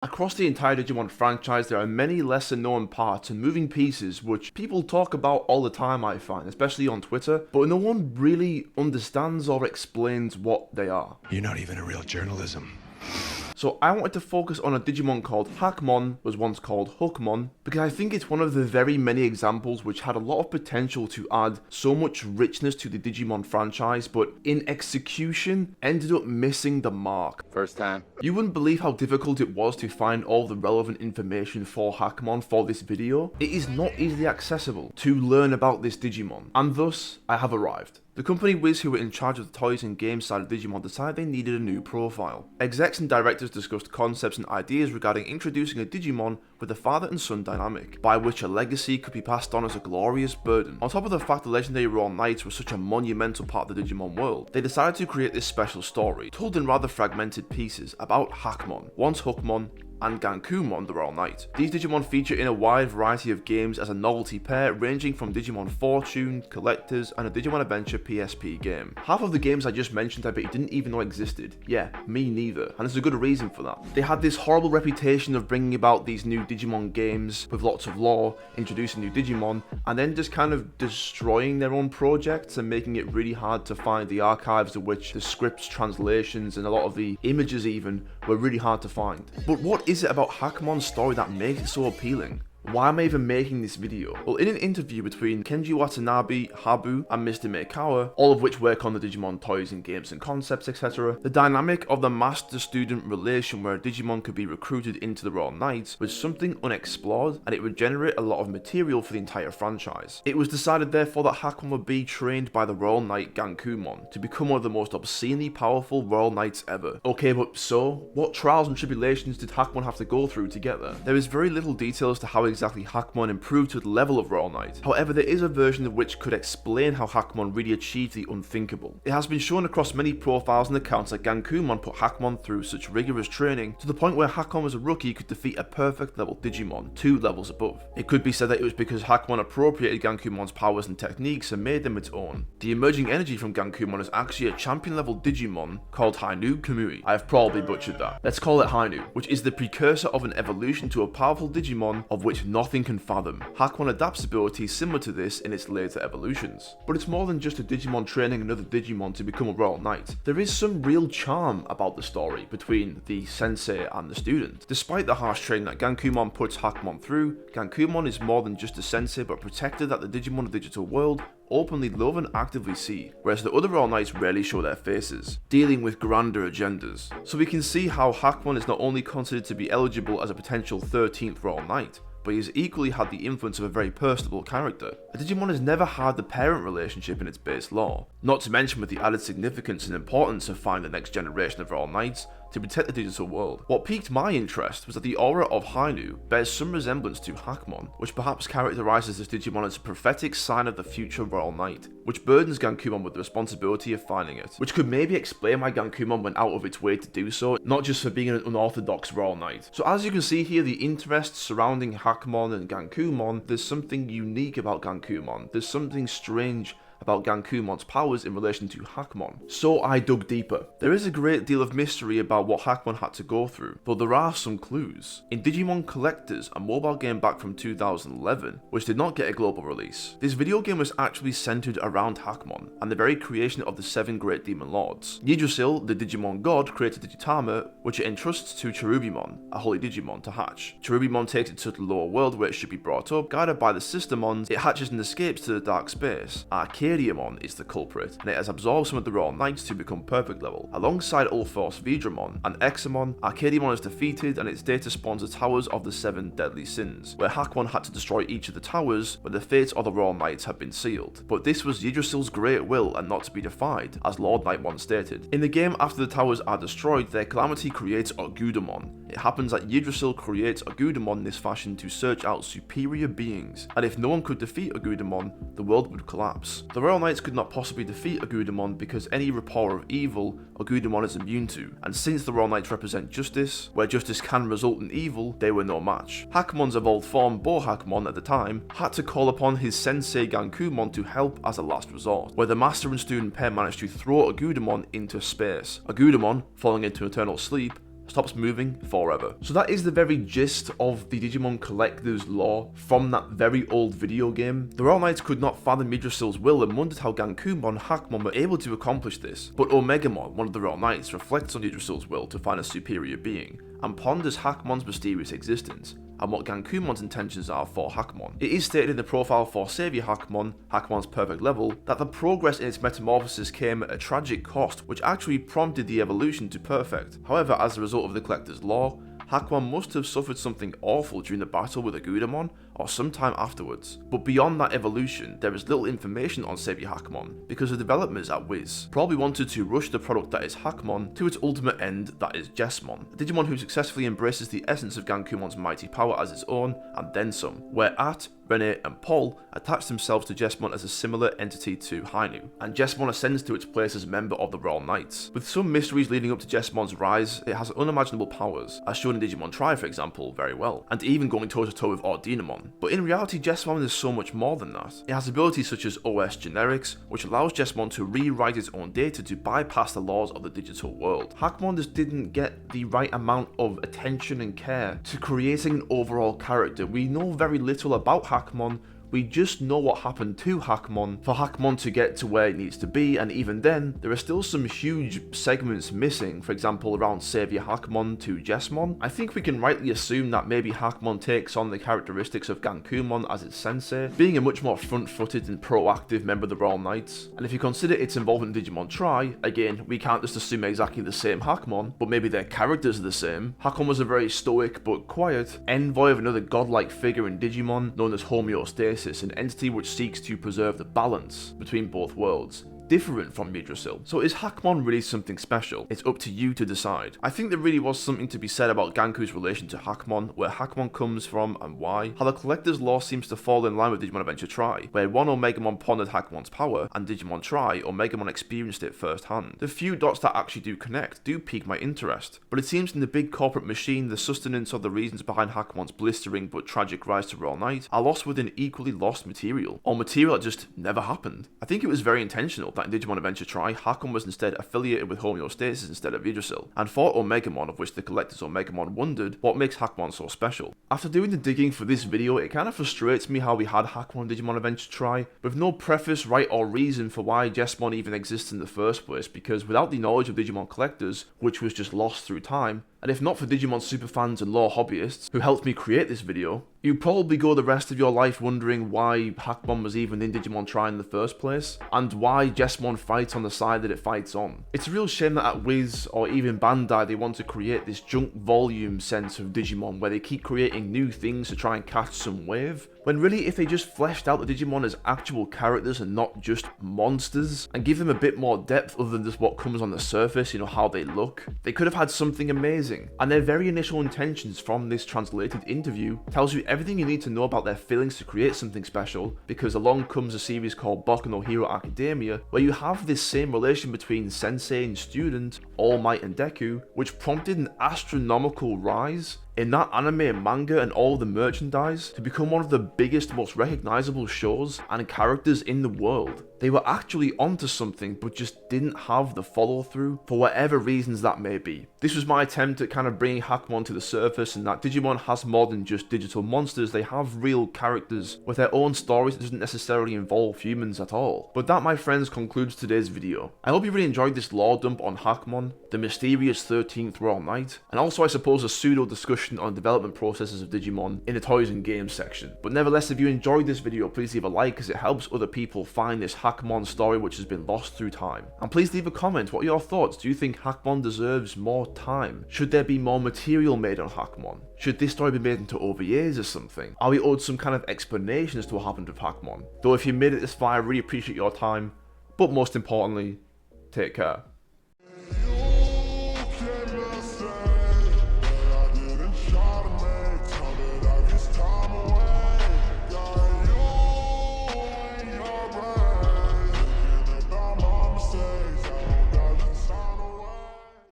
Across the entire Digimon franchise, there are many lesser known parts and moving pieces which people talk about all the time, I find, especially on Twitter, but no one really understands or explains what they are. You're not even a real journalism. So I wanted to focus on a Digimon called Hackmon, was once called Hackmon, because I think it's one of the very many examples which had a lot of potential to add so much richness to the Digimon franchise, but in execution ended up missing the mark. First time. You wouldn't believe how difficult it was to find all the relevant information for Hackmon for this video. It is not easily accessible to learn about this Digimon, and thus I have arrived. The company Wiz, who were in charge of the toys and games side of Digimon, decided they needed a new profile. Execs and directors discussed concepts and ideas regarding introducing a Digimon with a father and son dynamic, by which a legacy could be passed on as a glorious burden. On top of the fact the legendary Royal Knights were such a monumental part of the Digimon world, they decided to create this special story, told in rather fragmented pieces, about Hackmon, once Hackmon, and Gankumon, the Royal Knight. These Digimon feature in a wide variety of games as a novelty pair, ranging from Digimon Fortune, Collectors, and a DigimonAdventure PSP game. Half of the games I just mentioned I bet you didn't even know existed. Yeah, me neither, and there's a good reason for that. They had this horrible reputation of bringing about these new Digimon games with lots of lore, introducing new Digimon, and then just kind of destroying their own projects and making it really hard to find the archives of which the scripts, translations, and a lot of the images even were really hard to find. But what is it about Hackmon's story that makes it so appealing? Why am I even making this video? Well, in an interview between Kenji Watanabe, Habu, and Mr. Meikawa, all of which work on the Digimon toys and games and concepts, etc., the dynamic of the master-student relation where a Digimon could be recruited into the Royal Knights was something unexplored, and it would generate a lot of material for the entire franchise. It was decided therefore that Hackmon would be trained by the Royal Knight Gankumon to become one of the most obscenely powerful Royal Knights ever. Okay, but so, what trials and tribulations did Hackmon have to go through to get there? There is very little detail as to how exactly Hackmon improved to the level of Royal Knight. However, there is a version of which could explain how Hackmon really achieved the unthinkable. It has been shown across many profiles and accounts that Gankumon put Hackmon through such rigorous training to the point where Hackmon as a rookie could defeat a perfect level Digimon, 2 levels above. It could be said that it was because Hackmon appropriated Gankumon's powers and techniques and made them its own. The emerging energy from Gankumon is actually a champion level Digimon called Hainu Kamui. I have probably butchered that. Let's call it Hainu, which is the precursor of an evolution to a powerful Digimon of which nothing can fathom. Hackmon adapts abilities similar to this in its later evolutions. But it's more than just a Digimon training another Digimon to become a Royal Knight. There is some real charm about the story between the sensei and the student. Despite the harsh training that Gankumon puts Hackmon through, Gankumon is more than just a sensei but protector that the Digimon of the digital world openly love and actively see, whereas the other Royal Knights rarely show their faces, dealing with grander agendas. So we can see how Hackmon is not only considered to be eligible as a potential 13th Royal Knight, but he has equally had the influence of a very personable character. A Digimon has never had the parent relationship in its base lore, not to mention with the added significance and importance of finding the next generation of Royal Knights to protect the digital world. What piqued my interest was that the aura of Hainu bears some resemblance to Hackmon, which perhaps characterizes this Digimon as a prophetic sign of the future Royal Knight, which burdens Gankumon with the responsibility of finding it, which could maybe explain why Gankumon went out of its way to do so, not just for being an unorthodox Royal Knight. So as you can see here, the interest surrounding Hackmon and Gankumon, there's something unique about Gankumon, there's something strange about Gankumon's powers in relation to Hackmon. So I dug deeper. There is a great deal of mystery about what Hackmon had to go through, but there are some clues. In Digimon Collectors, a mobile game back from 2011, which did not get a global release, this video game was actually centered around Hackmon and the very creation of the 7 great demon lords. Yggdrasil, the Digimon god, created Digitama, which it entrusts to Cherubimon, a holy Digimon, to hatch. Cherubimon takes it to the lower world where it should be brought up. Guided by the Sistermons, it hatches and escapes to the dark space. Arcadiamon is the culprit, and it has absorbed some of the Royal Knights to become perfect level. Alongside Ulforce Vidramon and Examon, Arcadiamon is defeated and its data spawns the Towers of the 7 Deadly Sins, where Hackmon had to destroy each of the towers where the fates of the Royal Knights had been sealed. But this was Yggdrasil's great will and not to be defied, as Lord Knight once stated. In the game, after the towers are destroyed, their calamity creates Ogudamon. It happens that Yggdrasil creates Ogudamon in this fashion to search out superior beings, and if no one could defeat Ogudamon, the world would collapse. The Royal Knights could not possibly defeat Ogudamon because any rapport of evil Ogudamon is immune to, and since the Royal Knights represent justice, where justice can result in evil, they were no match. Hackmon's evolved form, Bo Hackmon at the time, had to call upon his sensei Gankumon to help as a last resort, where the master and student pair managed to throw Ogudamon into space. Ogudamon, falling into eternal sleep, stops moving forever. So that is the very gist of the Digimon Collectors lore from that very old video game. The Royal Knights could not fathom Yggdrasil's will and wondered how Gankumon and Hackmon were able to accomplish this, but Omegamon, one of the Royal Knights, reflects on Yggdrasil's will to find a superior being, and ponders Hackmon's mysterious existence, and what Gankumon's intentions are for Hackmon. It is stated in the profile for Savior Hackmon, Hackmon's perfect level, that the progress in its metamorphosis came at a tragic cost, which actually prompted the evolution to perfect. However, as a result of the Collector's lore, Hackmon must have suffered something awful during the battle with Agudamon, or sometime afterwards. But beyond that evolution, there is little information on Savior Hackmon, because the developers at Wiz probably wanted to rush the product that is Hackmon to its ultimate end, that is Jesmon, a Digimon who successfully embraces the essence of Gankumon's mighty power as its own, and then some, where At, Rene, and Paul attach themselves to Jesmon as a similar entity to Hainu, and Jesmon ascends to its place as a member of the Royal Knights. With some mysteries leading up to Jesmon's rise, it has unimaginable powers, as shown in Digimon Tri for example, very well, and even going toe to toe with Ordinamon. But in reality, Jesmon is so much more than that. It has abilities such as OS Generics, which allows Jesmon to rewrite its own data to bypass the laws of the digital world. Hackmon just didn't get the right amount of attention and care to creating an overall character. We know very little about Hackmon. We just know what happened to Hackmon for Hackmon to get to where it needs to be, and even then, there are still some huge segments missing, for example around Savior Hackmon to Jesmon. I think we can rightly assume that maybe Hackmon takes on the characteristics of Gankumon as its sensei, being a much more front-footed and proactive member of the Royal Knights. And if you consider its involvement in Digimon Tri, again, we can't just assume exactly the same Hackmon, but maybe their characters are the same. Hackmon was a very stoic but quiet envoy of another godlike figure in Digimon known as Homeostasis, an entity which seeks to preserve the balance between both worlds, different from Yggdrasil. So is Hackmon really something special? It's up to you to decide. I think there really was something to be said about Ganku's relation to Hackmon, where Hackmon comes from and why, how the Collector's lore seems to fall in line with DigimonAdventure Tri, where one Omegamon pondered Hackmon's power, and Digimon Tri, Omegamon experienced it firsthand. The few dots that actually do connect do pique my interest, but it seems in the big corporate machine, the sustenance of the reasons behind Hackmon's blistering but tragic rise to Royal Knight are lost within equally lost material, or material that just never happened. I think it was very intentional that in DigimonAdventure Tri, Hackmon was instead affiliated with Homeostasis instead of Yggdrasil, and fought Omegamon, of which the Collector's Omegamon wondered what makes Hackmon so special. After doing the digging for this video, it kind of frustrates me how we had Hackmon DigimonAdventure Tri, with no preface, right or reason for why Jesmon even exists in the first place, because without the knowledge of Digimon Collectors, which was just lost through time, and if not for Digimon superfans and lore hobbyists who helped me create this video, you'd probably go the rest of your life wondering why Hackmon was even in Digimon Tri in the first place, and why Jesmon fights on the side that it fights on. It's a real shame that at Wiz, or even Bandai, they want to create this junk volume sense of Digimon, where they keep creating new things to try and catch some wave, when really if they just fleshed out the Digimon as actual characters and not just monsters, and give them a bit more depth other than just what comes on the surface, you know, how they look, they could have had something amazing. And their very initial intentions from this translated interview tells you everything you need to know about their feelings to create something special, because along comes a series called Boku no Hero Academia, where you have this same relation between sensei and student, All Might and Deku, which prompted an astronomical rise in that anime and manga and all the merchandise to become one of the biggest, most recognizable shows and characters in the world. They were actually onto something, but just didn't have the follow through for whatever reasons that may be. This was my attempt at kind of bringing Hackmon to the surface, and that Digimon has more than just digital monsters. They have real characters with their own stories that doesn't necessarily involve humans at all. But that, my friends, concludes today's video. I hope you really enjoyed this lore dump on Hackmon, the mysterious 13th Royal Knight, and also I suppose a pseudo discussion on development processes of Digimon in the toys and games section. But nevertheless, if you enjoyed this video, please leave a like, as it helps other people find this Hackmon story which has been lost through time. And please leave a comment. What are your thoughts? Do you think Hackmon deserves more time? Should there be more material made on Hackmon? Should this story be made into OVAs or something? Are we owed some kind of explanation as to what happened with Hackmon? Though if you made it this far, I really appreciate your time, but most importantly, take care.